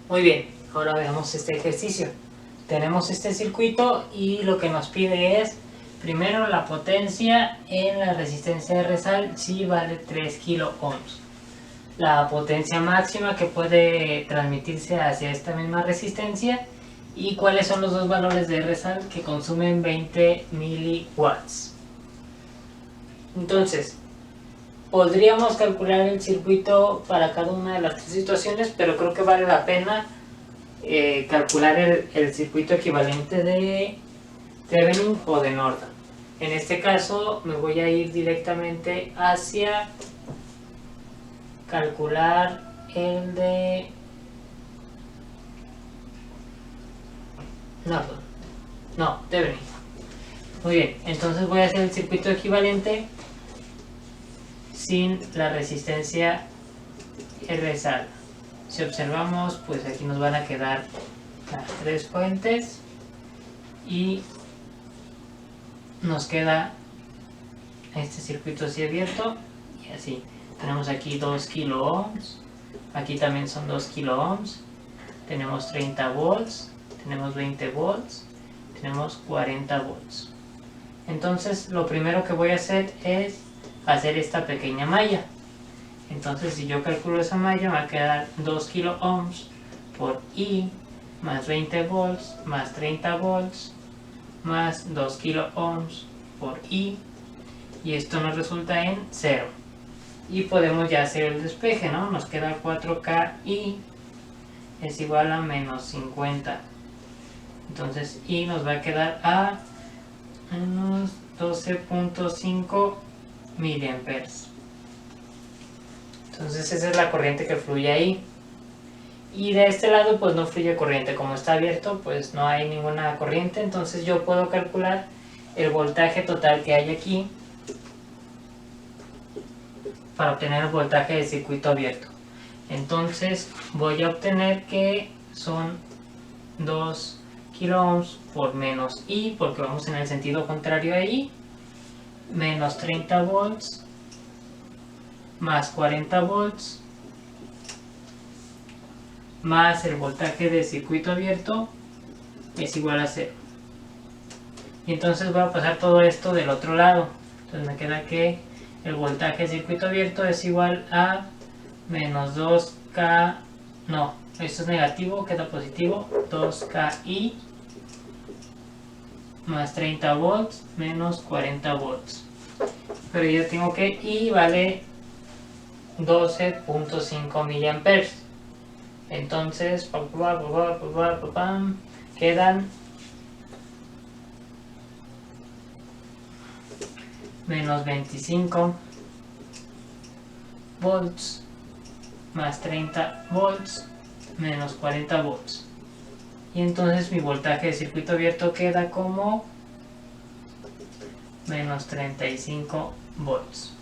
Muy bien, ahora veamos este ejercicio. Tenemos este circuito y lo que nos pide es, primero, la potencia en la resistencia de resal si vale 3 kilo ohms. La potencia máxima que puede transmitirse hacia esta misma resistencia y cuáles son los dos valores de resal que consumen 20 miliwatts. Entonces, podríamos calcular el circuito para cada una de las tres situaciones, pero creo que vale la pena calcular el circuito equivalente de Thevenin o de Norton. En este caso me voy a ir directamente hacia calcular el de Norton. No, Thevenin. Muy bien, entonces voy a hacer el circuito equivalente sin la resistencia RSAL. Si observamos, pues aquí nos van a quedar las tres fuentes y nos queda este circuito así abierto y así. Tenemos aquí 2 kilo ohms, aquí también son 2 kilo ohms, tenemos 30 volts, tenemos 20 volts, tenemos 40 volts. Entonces lo primero que voy a hacer es hacer esta pequeña malla. Entonces si yo calculo esa malla me va a quedar 2 kilo ohms por I más 20 volts más 30 volts más 2 kilo ohms por I, y esto nos resulta en 0. Y podemos ya hacer el despeje, ¿no? Nos queda 4K I es igual a menos 50. Entonces I nos va a quedar a menos 12.5 miliamperes. Entonces esa es la corriente que fluye ahí. Y de este lado pues no fluye corriente, como está abierto pues no hay ninguna corriente, entonces yo puedo calcular el voltaje total que hay aquí para obtener el voltaje del circuito abierto. Entonces voy a obtener que son 2 kilo ohms por menos I, porque vamos en el sentido contrario a I, menos 30 volts más 40 volts más el voltaje del circuito abierto es igual a 0. Y entonces voy a pasar todo esto del otro lado. Entonces me queda que el voltaje del circuito abierto es igual a menos 2K, no, esto es negativo, queda positivo, 2KI más 30 volts menos 40 volts. Pero yo tengo que I vale 12.5 miliamperes. Entonces, quedan menos 25 volts más 30 volts menos 40 volts. Y entonces mi voltaje de circuito abierto queda como menos 35 volts.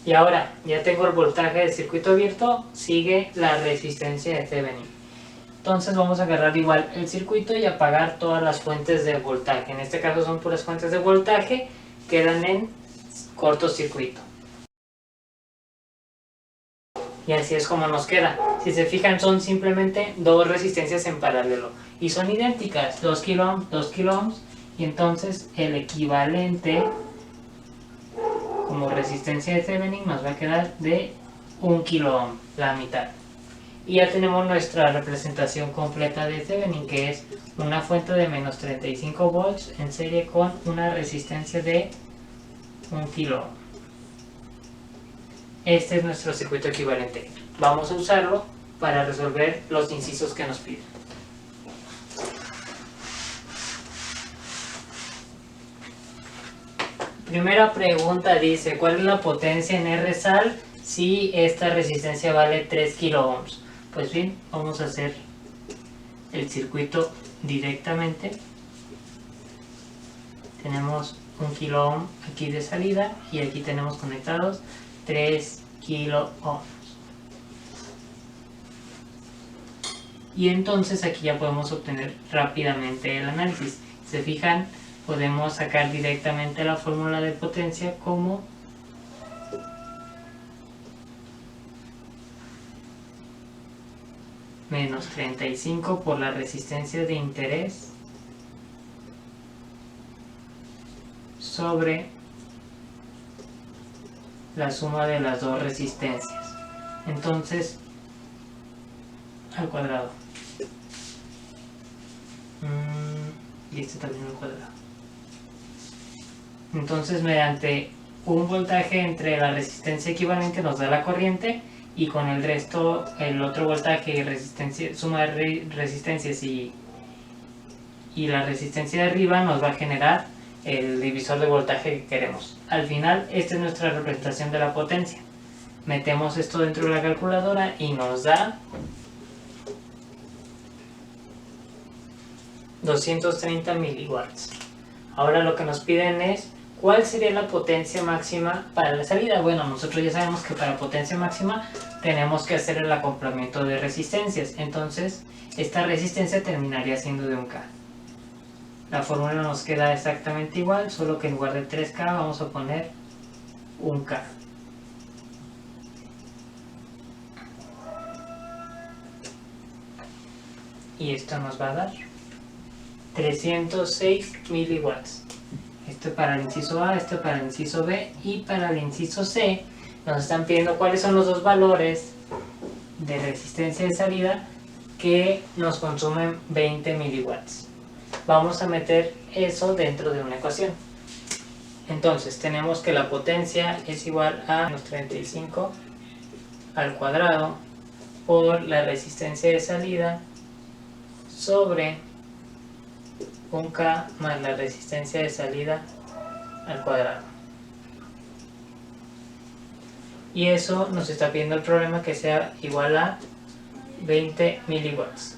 Y ahora ya tengo el voltaje del circuito abierto, sigue la resistencia de Thevenin. Entonces vamos a agarrar igual el circuito y apagar todas las fuentes de voltaje. En este caso son puras fuentes de voltaje, quedan en cortocircuito. Y así es como nos queda. Si se fijan son simplemente dos resistencias en paralelo y son idénticas, 2 kilo ohms, 2 kilo ohms, y entonces el equivalente como resistencia de Thevenin nos va a quedar de 1 kilo ohm, la mitad. Y ya tenemos nuestra representación completa de Thevenin, que es una fuente de menos 35 volts en serie con una resistencia de 1 kilo ohm. Este es nuestro circuito equivalente. Vamos a usarlo para resolver los incisos que nos piden. Primera pregunta dice, ¿cuál es la potencia en RSAL si esta resistencia vale 3 kilo ohms? Pues bien, vamos a hacer el circuito directamente. Tenemos 1 kilo ohm aquí de salida y aquí tenemos conectados 3 kilo ohms. Y entonces aquí ya podemos obtener rápidamente el análisis. Si se fijan, podemos sacar directamente la fórmula de potencia como menos 35 por la resistencia de interés sobre la suma de las dos resistencias. Entonces, al cuadrado. Y este también al cuadrado. Entonces, mediante un voltaje entre la resistencia equivalente nos da la corriente, y con el resto, el otro voltaje y resistencia, suma de resistencias y la resistencia de arriba nos va a generar el divisor de voltaje que queremos. Al final, esta es nuestra representación de la potencia. Metemos esto dentro de la calculadora y nos da 230 miliwatts. Ahora lo que nos piden es ¿cuál sería la potencia máxima para la salida? Bueno, nosotros ya sabemos que para potencia máxima tenemos que hacer el acoplamiento de resistencias. Entonces, esta resistencia terminaría siendo de 1K. La fórmula nos queda exactamente igual, solo que en lugar de 3K vamos a poner 1K. Y esto nos va a dar 306 miliwatts. Esto para el inciso A, esto para el inciso B, y para el inciso C nos están pidiendo cuáles son los dos valores de resistencia de salida que nos consumen 20 miliwatts. Vamos a meter eso dentro de una ecuación. Entonces tenemos que la potencia es igual a menos 35 al cuadrado por la resistencia de salida sobre 1K más la resistencia de salida al cuadrado. Y eso nos está pidiendo el problema que sea igual a 20 miliwatts.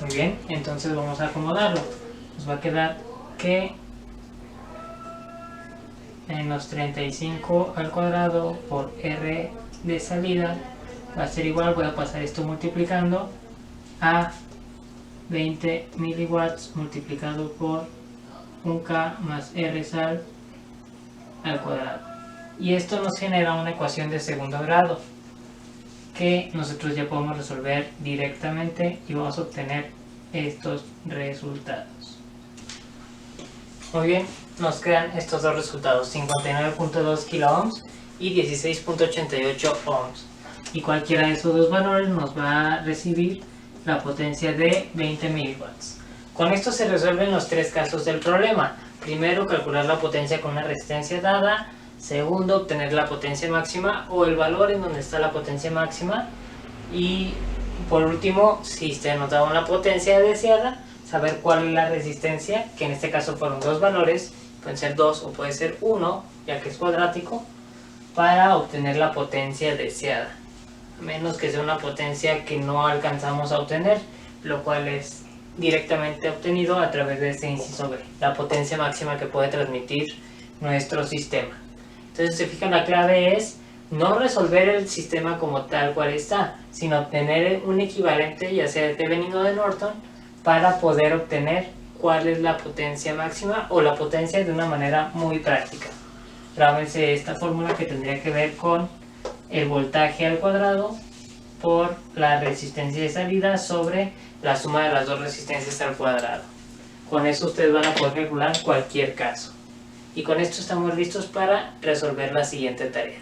Muy bien, entonces vamos a acomodarlo. Nos va a quedar que menos 35 al cuadrado por R de salida va a ser igual, voy a pasar esto multiplicando, a 20 miliwatts multiplicado por 1K más R sal al cuadrado. Y esto nos genera una ecuación de segundo grado que nosotros ya podemos resolver directamente y vamos a obtener estos resultados. Muy bien, nos quedan estos dos resultados, 59.2 kiloohms y 16.88 ohms. Y cualquiera de esos dos valores nos va a recibir la potencia de 20 miliwatts. Con esto se resuelven los tres casos del problema. Primero, calcular la potencia con una resistencia dada. Segundo, obtener la potencia máxima o el valor en donde está la potencia máxima. Y por último, si se nos da una potencia deseada, saber cuál es la resistencia, que en este caso fueron dos valores, pueden ser 2 o puede ser 1, ya que es cuadrático, para obtener la potencia deseada. A menos que sea una potencia que no alcanzamos a obtener, lo cual es directamente obtenido a través de este inciso B, la potencia máxima que puede transmitir nuestro sistema. Entonces, se fijan, la clave es no resolver el sistema como tal cual está, sino obtener un equivalente, ya sea de Thevenin o de Norton, para poder obtener cuál es la potencia máxima o la potencia de una manera muy práctica. Grábense esta fórmula que tendría que ver con el voltaje al cuadrado por la resistencia de salida sobre la suma de las dos resistencias al cuadrado. Con eso ustedes van a poder calcular cualquier caso. Y con esto estamos listos para resolver la siguiente tarea.